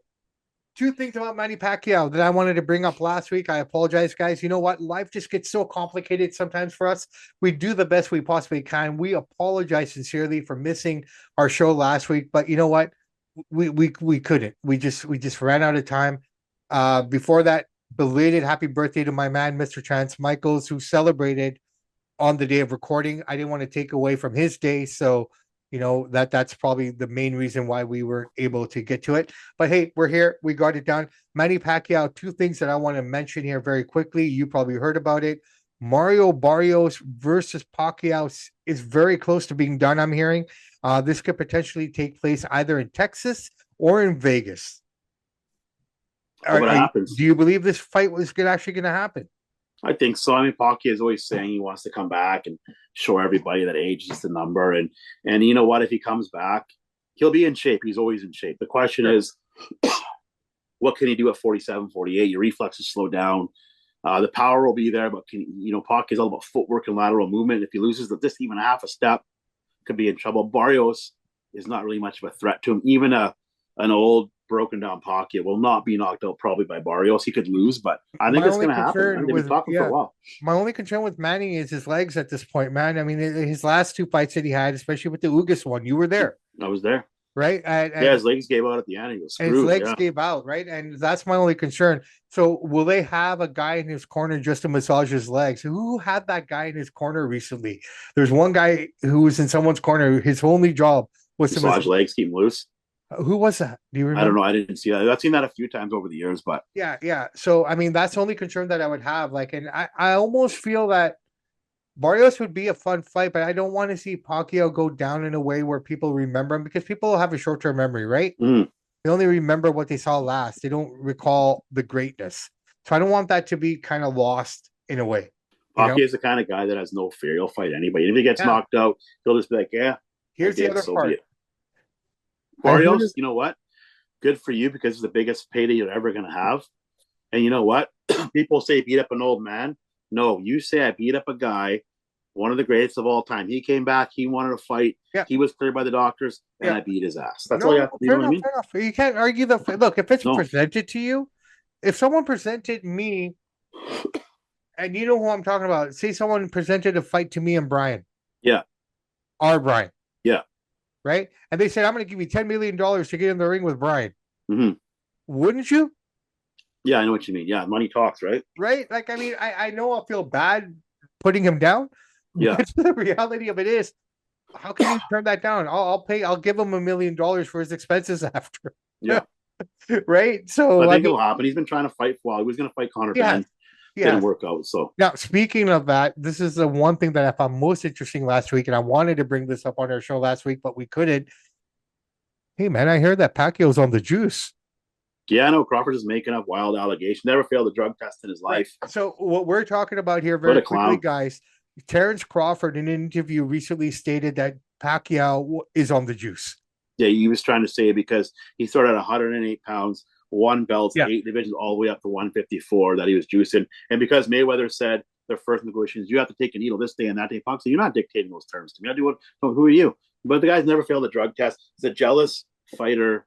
2 things about Manny Pacquiao that I wanted to bring up last week. I apologize, guys. You know what? Life just gets so complicated sometimes for us. We do the best we possibly can. We apologize sincerely for missing our show last week, but you know what? We couldn't. We just ran out of time. Before that, belated happy birthday to my man, Mr. Chance Michaels, who celebrated on the day of recording. I didn't want to take away from his day, so that's probably the main reason why we were able to get to it. But hey, we're here. We got it done. Manny Pacquiao, 2 things that I want to mention here very quickly. You probably heard about it. Mario Barrios versus Pacquiao is very close to being done, I'm hearing. This could potentially take place either in Texas or in Vegas. What happens? Do you believe this fight was actually going to happen? I think so. I mean, Pacquiao is always saying he wants to come back and show everybody that age is just a number. And you know what? If he comes back, he'll be in shape. He's always in shape. The question is, what can he do at 47, 48? Your reflexes slow down. The power will be there, but Pacquiao is all about footwork and lateral movement. If he loses just even half a step, could be in trouble. Barrios is not really much of a threat to him. Even an old broken down Pacquiao will not be knocked out probably by Barrios. He could lose, but I think it's going to happen. They've been talking for a while. My only concern with Manny is his legs at this point, man. I mean, his last 2 fights that he had, especially with the Ugas one, you were there. I was there. Right? And his legs gave out at the end. He was screwed. His legs gave out, right? And that's my only concern. So will they have a guy in his corner just to massage his legs? Who had that guy in his corner recently? There's one guy who was in someone's corner. His only job was to massage legs, keep them loose. Who was that? Do you remember? I don't know. I didn't see that. I've seen that a few times over the years, but yeah. So I mean, that's the only concern that I would have. And I almost feel that Barrios would be a fun fight, but I don't want to see Pacquiao go down in a way where people remember him, because people have a short-term memory, right? Mm. They only remember what they saw last. They don't recall the greatness. So I don't want that to be kind of lost in a way. Pacquiao is the kind of guy that has no fear. He'll fight anybody. If he gets knocked out, he'll just be like, "Yeah." Here's the other part. Barrios, you know what? Good for you, because it's the biggest payday you're ever going to have. And you know what? People say beat up an old man. No, you say I beat up a guy, one of the greatest of all time. He came back. He wanted to fight. Yeah. He was cleared by the doctors, and I beat his ass. That's all you have to do. You know what I mean? You can't argue look, if it's presented to you, if someone presented me, and you know who I'm talking about, say someone presented a fight to me and Brian. Yeah. Our Brian. Yeah. Right? And they said, I'm going to give you $10 million to get in the ring with Brian. Mm-hmm. Wouldn't you? Yeah, I know what you mean. Yeah, money talks, right? Right? I mean, I know I'll feel bad putting him down. Yeah. But the reality of it is, How can you turn that down? I'll give him $1 million for his expenses after. Yeah. Right? But So I I think mean, it'll happen. He's been trying to fight for a while. He was going to fight Conor yes, Ben. Didn't yes. work out. So, Now, speaking of that, this is the one thing that I found most interesting last week, and I wanted to bring this up on our show last week, but we couldn't. Hey, man, I heard that Pacquiao's on the juice. yeah, I know Crawford is making up wild allegations. Never failed a drug test in his Right. life. So, what we're talking about here, What very a quickly, clown. guys, Terrence Crawford in an interview recently stated that Pacquiao is on the juice. Yeah, he was trying to say because he started at 108 pounds, won belts, Yeah. 8 divisions, all the way up to 154 that he was juicing. And because Mayweather said their first negotiations, you have to take a needle this day and that day, Punk said, you're not dictating those terms to me. I do what, who are you? But the guy's never failed a drug test. He's a jealous fighter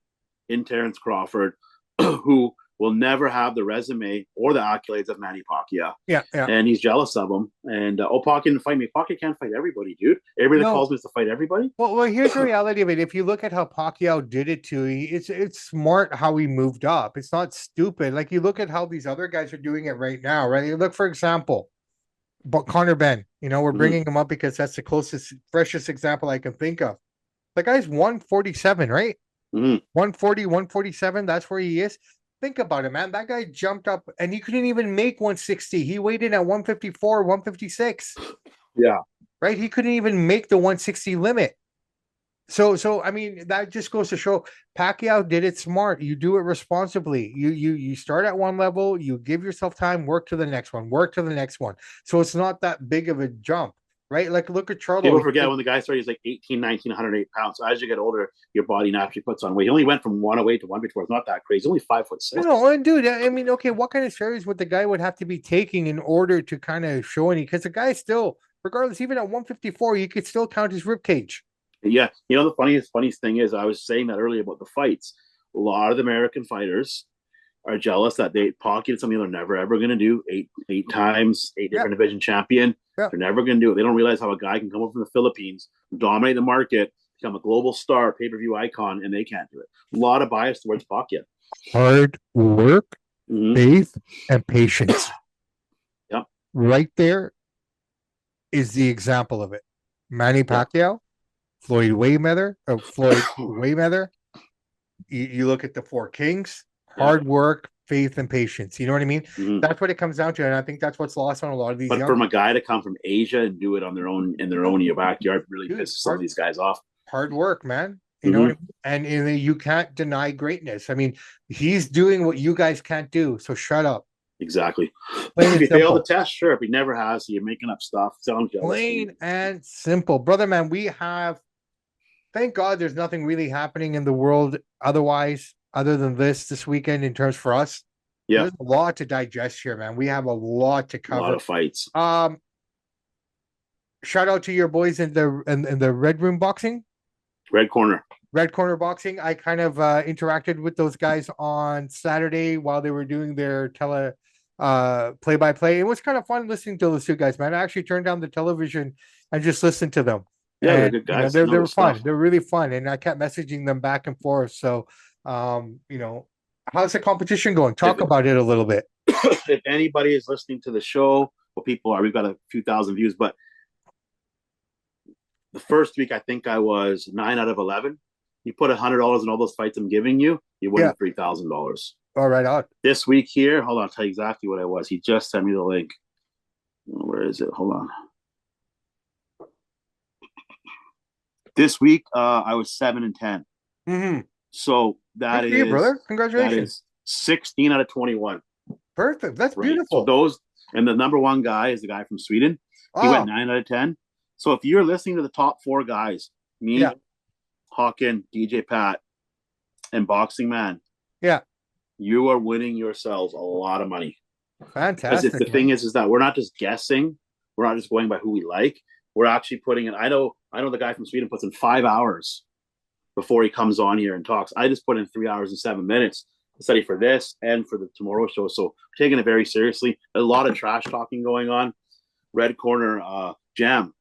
in Terrence Crawford who will never have the resume or the accolades of Manny Pacquiao. Yeah. Yeah. And he's jealous of him. And Pacquiao didn't fight me. Pacquiao can't fight everybody, dude. Everybody that No. calls me is to fight everybody. Well, here's the reality of it. If you look at how Pacquiao did it to you, it's smart how he moved up. It's not stupid. Like you look at how these other guys are doing it right now, right? You look, for example, but Conor Ben, we're bringing him up because that's the closest, freshest example I can think of. The guy's 147, right? Mm-hmm. 140, 147. That's where he is. Think about it, man. That guy jumped up and he couldn't even make 160. He weighed in at 154, 156. Yeah. Right? He couldn't even make the 160 limit. So I mean, that just goes to show Pacquiao did it smart. You do it responsibly. You start at one level, you give yourself time, work to the next one, work to the next one. So it's not that big of a jump, right? Like look at Charlo. People forget when the guy started, he's like 18, 19, 108 pounds. So as you get older, your body naturally puts on weight. He only went from 108 to 154. It's not that crazy. He's only 5'6". And dude, I mean, okay, what kind of series would the guy would have to be taking in order to kind of show any? Because the guy still, regardless, even at 154, you could still count his rib cage. Yeah. The funniest thing is I was saying that earlier about the fights. A lot of the American fighters are jealous that they pocketed something they're never ever going to do. Eight times, eight different division champion. Yeah. They're never going to do it. They don't realize how a guy can come up from the Philippines, dominate the market, become a global star, pay-per-view icon, and they can't do it. A lot of bias towards Pacquiao. Hard work, faith, and patience. Yep. Right there is the example of it. Manny Pacquiao, Floyd Mayweather. You look at the four kings, hard work, faith, and patience. You know what I mean? Mm-hmm. That's what it comes down to. And I think that's what's lost on a lot of these. But from a guy to come from Asia and do it on their own in your backyard really pisses some of these guys off. Hard work, man. You know what I mean? And you can't deny greatness. I mean, he's doing what you guys can't do. So shut up. Exactly. If he failed the test, sure. If he never has, you're making up stuff. Sounds jealous. Plain and simple. Brother, man, we have, thank God there's nothing really happening in the world otherwise, other than this weekend in terms for us. Yeah. There's a lot to digest here, man. We have a lot to cover. A lot of fights. Shout out to your boys in the Red Room Boxing. Red Corner Boxing. I kind of interacted with those guys on Saturday while they were doing their play-by-play. It was kind of fun listening to those two guys, man. I actually turned down the television and just listened to them. Yeah, they're good guys. They were fun. They're really fun, and I kept messaging them back and forth. So, how's the competition going? Talk about it a little bit. If anybody is listening to the show, well, people are. We've got a few thousand views, but the first week I think I was 9 out of 11. You put $100 in all those fights I'm giving you, you win $3,000. All right, on. This week here, hold on, I'll tell you exactly what I was. He just sent me the link. Where is it? Hold on. This week, I was 7 and 10. Mm-hmm. So that is, you, brother. Congratulations. That is 16 out of 21. Perfect. That's beautiful. So those, and the number one guy is the guy from Sweden. He went 9 out of 10. So if you're listening to the top four guys, me, Hawken, DJ Pat, and Boxing Man, you are winning yourselves a lot of money. Fantastic. The thing is that we're not just guessing. We're not just going by who we like. We're actually putting in. I know the guy from Sweden puts in 5 hours before he comes on here and talks. I just put in 3 hours and 7 minutes to study for this and for the tomorrow show. So we're taking it very seriously. A lot of trash talking going on. Red Corner Jam.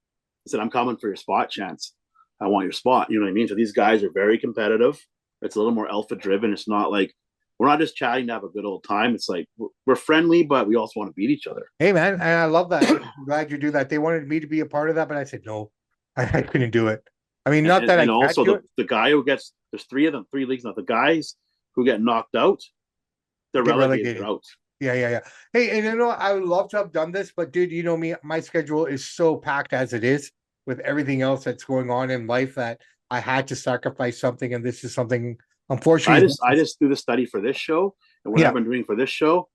I said, I'm coming for your spot, Chance. I want your spot. You know what I mean? So these guys are very competitive. It's a little more alpha driven. It's not like we're not just chatting to have a good old time. It's like we're friendly, but we also want to beat each other. Hey, man, and I love that. I'm glad you do that. They wanted me to be a part of that, but I said no. I couldn't do it. I mean, not that I And can't also do it. the guy who gets, there's three of them, three leagues now. The guys who get knocked out, they're Get relegated. relegated. They're out. Yeah, yeah, yeah. Hey, and you know, I would love to have done this, but dude, you know me, my schedule is so packed as it is with everything else that's going on in life that I had to sacrifice something, and this is something, unfortunately. I just do the study for this show, and what Yeah. I've been doing for this show,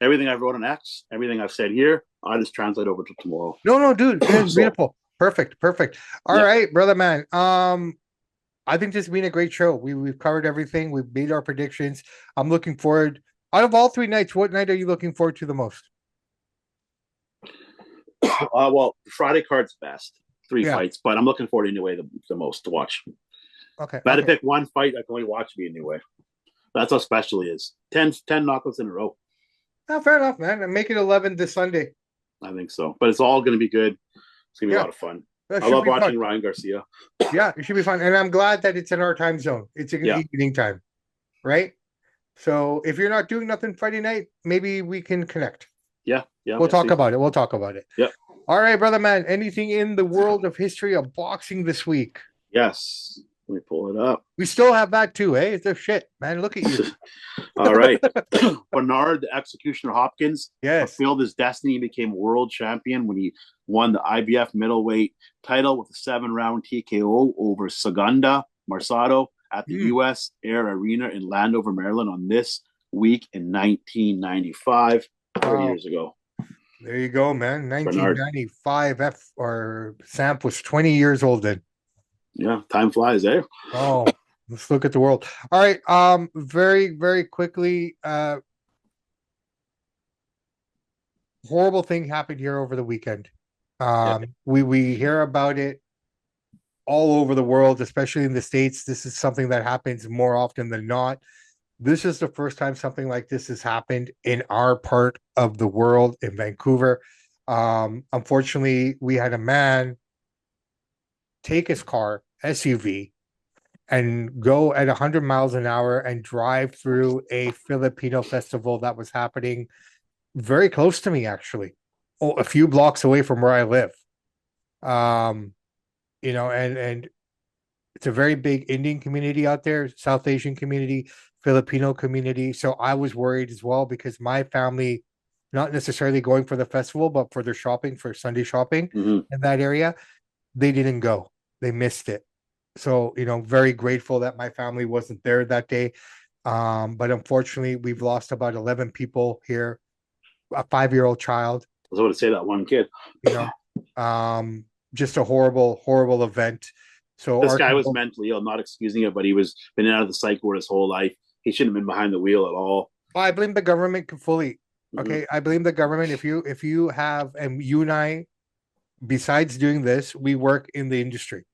everything I've wrote on X, everything I've said here, I just translate over to tomorrow. No, no, dude, it's So, beautiful. Perfect, perfect. All yeah. right, brother man. I think this has been a great show. We've covered everything. We've made our predictions. I'm looking forward. Out of all 3 nights, what night are you looking forward to the most? Well, Friday card's best, three Yeah. fights, but I'm looking forward to Inoue the most to watch. Okay. If I had to Okay. pick one fight, I can only watch me Inoue. That's how special he is. 10 knockouts in a row. Oh, fair enough, man. And make it 11 this Sunday. I think so. But it's all going to be good. It's going to be a Yeah. lot of fun. That I should love be watching fun. Ryan Garcia. Yeah, it should be fun. And I'm glad that it's in our time zone. It's an Yeah. evening time, right? So if you're not doing nothing Friday night, maybe we can connect. Yeah. Yeah. We'll talk about it. We'll talk about it. Yeah. All right, brother man. Anything in the world of history of boxing this week? Yes. Let me pull it up. We still have that too, eh? It's a shit, man. Look at you. All right. Bernard, the Executioner Hopkins, Yes. fulfilled his destiny and became world champion when he won the IBF middleweight title with a 7-round TKO over Segunda Marsado at the U.S. Air Arena in Landover, Maryland on this week in 1995, 30 years ago. There you go, man. 1995 F or Samp was 20 years old then. Yeah, time flies, eh? Oh, let's look at the world. All right. Very, very quickly. Horrible thing happened here over the weekend. We hear about it all over the world, especially in the States. This is something that happens more often than not. This is the first time something like this has happened in our part of the world in Vancouver. Unfortunately, we had a man take his car, SUV, and go at 100 miles an hour and drive through a Filipino festival that was happening very close to me, actually, a few blocks away from where I live. You know, and it's a very big Indian community out there, South Asian community, Filipino community. So I was worried as well because my family, not necessarily going for the festival, but for their shopping, for Sunday shopping in that area, they didn't go. They missed it. So, you know, very grateful that my family wasn't there that day. But unfortunately, we've lost about 11 people here, a 5-year-old child. I was going to say that one kid. You know, just a horrible, horrible event. So this guy was mentally ill, I'm not excusing it, but he was been out of the psych ward his whole life. He shouldn't have been behind the wheel at all. I blame the government fully. Okay, I blame the government. If you have, and you and I, besides doing this, we work in the industry.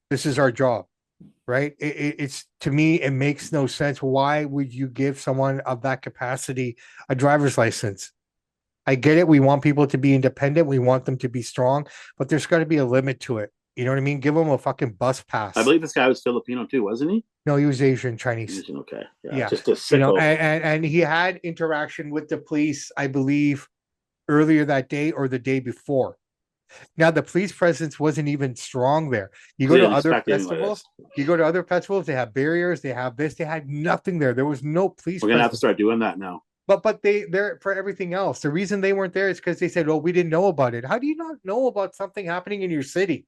This is our job, right? It's, to me, it makes no sense. Why would you give someone of that capacity a driver's license? I get it. We want people to be independent. We want them to be strong, but there's got to be a limit to it. You know what I mean? Give them a fucking bus pass. I believe this guy was Filipino too, wasn't he? No, he was Asian, Chinese. Asian, okay. Yeah. Just a sicko. You know, and he had interaction with the police, I believe, earlier that day or the day before. Now, the police presence wasn't even strong there. You go to other festivals, they have barriers, they have this, they had nothing there. There was no police. We're going to have to start doing that now. But they're for everything else. The reason they weren't there is because they said, well, we didn't know about it. How do you not know about something happening in your city?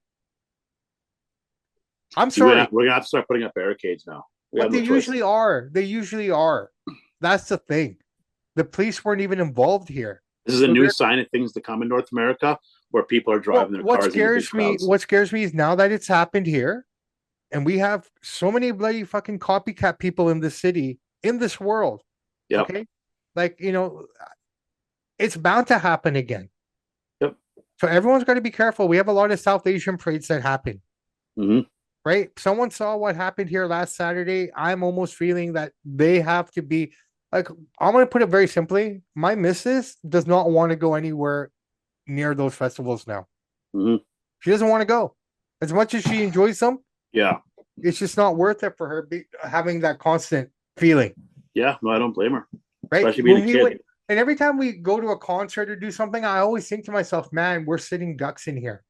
I'm sorry. We're going to have to start putting up barricades now. But they usually are. They usually are. That's the thing. The police weren't even involved here. This is a new sign of things to come in North America, where people are driving their cars. What scares me is now that it's happened here, and we have so many bloody fucking copycat people in this city, in this world. Yep. Okay, like, you know, it's bound to happen again. Yep. So everyone's got to be careful. We have a lot of South Asian parades that happen. Right? Someone saw what happened here last Saturday. I'm almost feeling that they have to be like, I'm going to put it very simply. My missus does not want to go anywhere near those festivals now. She doesn't want to go. As much as she enjoys them, it's just not worth it for her having that constant feeling. Yeah, no, I don't blame her. Right? Especially being a kid. And every time we go to a concert or do something, I always think to myself, man, we're sitting ducks in here.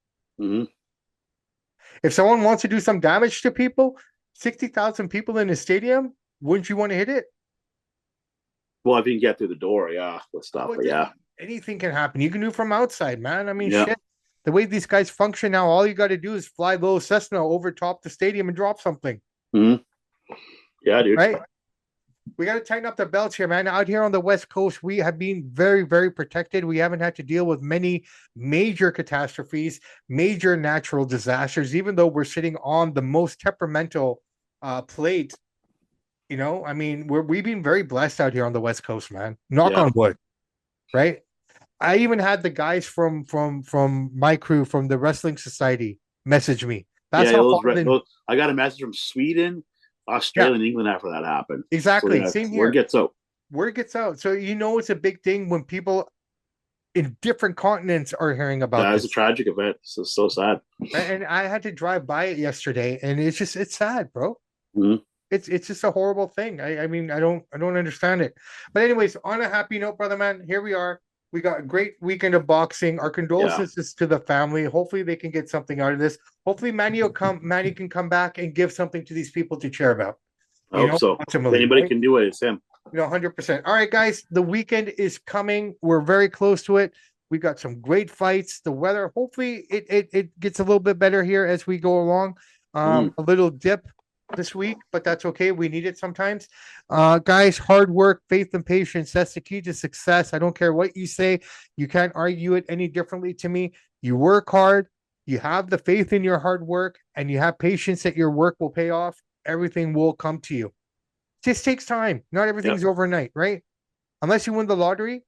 If someone wants to do some damage to people, 60,000 people in a stadium, wouldn't you want to hit it? Well, if you can get through the door, yeah, with stuff. Well, But yeah, anything can happen. You can do it from outside, man. I mean, yeah. shit. The way these guys function now, all you got to do is fly little Cessna over top the stadium and drop something. Mm-hmm. Yeah, dude. Right? We got to tighten up the belts here, man. Out here on the West Coast, we have been very, very protected. We haven't had to deal with many major catastrophes, major natural disasters, even though we're sitting on the most temperamental plate. You know, I mean, we've been very blessed out here on the West Coast, man. Knock on wood, right? I even had the guys from my crew from the Wrestling Society message me. That's how I got a message from Sweden, Australia, and England after that happened. Exactly. So, same here. Word gets out. Word gets out. So it's a big thing when people in different continents are hearing about this. It's a tragic event. It's so sad. And I had to drive by it yesterday, and it's sad, bro. Mm-hmm. It's just a horrible thing. I mean, I don't understand it. But anyways, on a happy note, brother man, here we are. We got a great weekend of boxing. Our condolences to the family. Hopefully they can get something out of this. Hopefully Manny can come back and give something to these people to cheer about. I hope so. If anybody can do it, it's him. 100%. All right, guys, the weekend is coming. We're very close to it. We got some great fights. The weather, hopefully it gets a little bit better here as we go along. A little dip this week, but that's okay. We need it sometimes. Guys, hard work, faith, and patience. That's the key to success. I don't care what you say. You can't argue it any differently to me. You work hard, you have the faith in your hard work, and you have patience that your work will pay off. Everything will come to you. It just takes time. Not everything's overnight, right? Unless you win the lottery,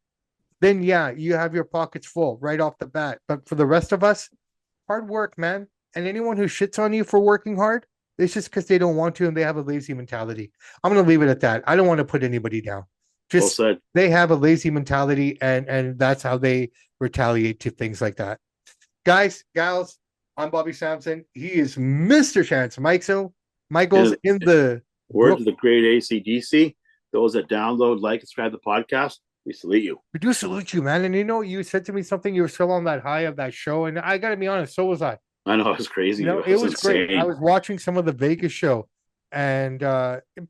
then yeah, you have your pockets full right off the bat. But for the rest of us, hard work, man. And anyone who shits on you for working hard, it's just because they don't want to and they have a lazy mentality. I'm going to leave it at that. I don't want to put anybody down. Just they have a lazy mentality and that's how they retaliate to things like that. Guys, gals, I'm Bobby Sampson. He is Mr. Chance. Michael's in the word to the great ACDC. Those that download, like, and subscribe to the podcast, we salute you. We do salute you, man. And you said to me something, you were still on that high of that show. And I got to be honest, so was I. I know, it was crazy. It was great. I was watching some of the Vegas show and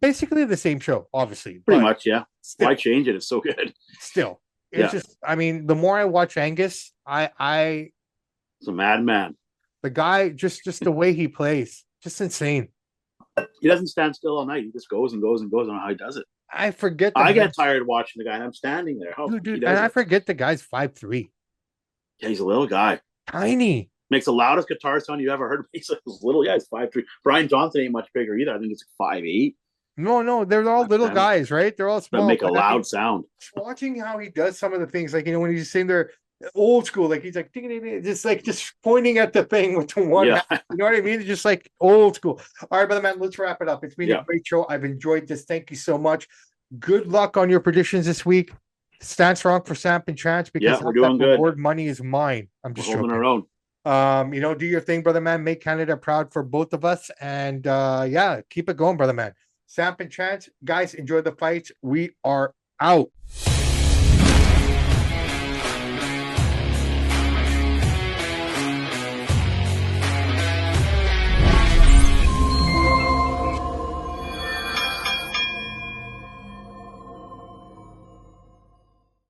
basically the same show, obviously. Pretty much, yeah. Still, why change it? It's so good. Still. It's just, I mean, the more I watch Angus, it's a madman. The guy, just the way he plays, just insane. He doesn't stand still all night. He just goes and goes and goes. I don't know how he does it. I forget. I get tired watching the guy and I'm standing there. Dude, and I forget the guy's 5'3". Yeah, he's a little guy. Tiny. Makes the loudest guitar sound you ever heard. He's like this little guy. He's 5'3". Brian Johnson ain't much bigger either. I think it's 5'8". No, they're all little guys, right? They're all small. That make a loud sound. Watching how he does some of the things, like when he's sitting there, old school, like he's like just pointing at the thing with the one. Hand, you know what I mean? Just like old school. All right, brother man, let's wrap it up. It's been a great show. I've enjoyed this. Thank you so much. Good luck on your predictions this week. Stand strong for Samp&Chance because we're doing good. Reward money is mine. I'm just holding our own. Do your thing, brother man. Make Canada proud for both of us, and keep it going, brother man. Samp&Chance, guys, enjoy the fights. We are out.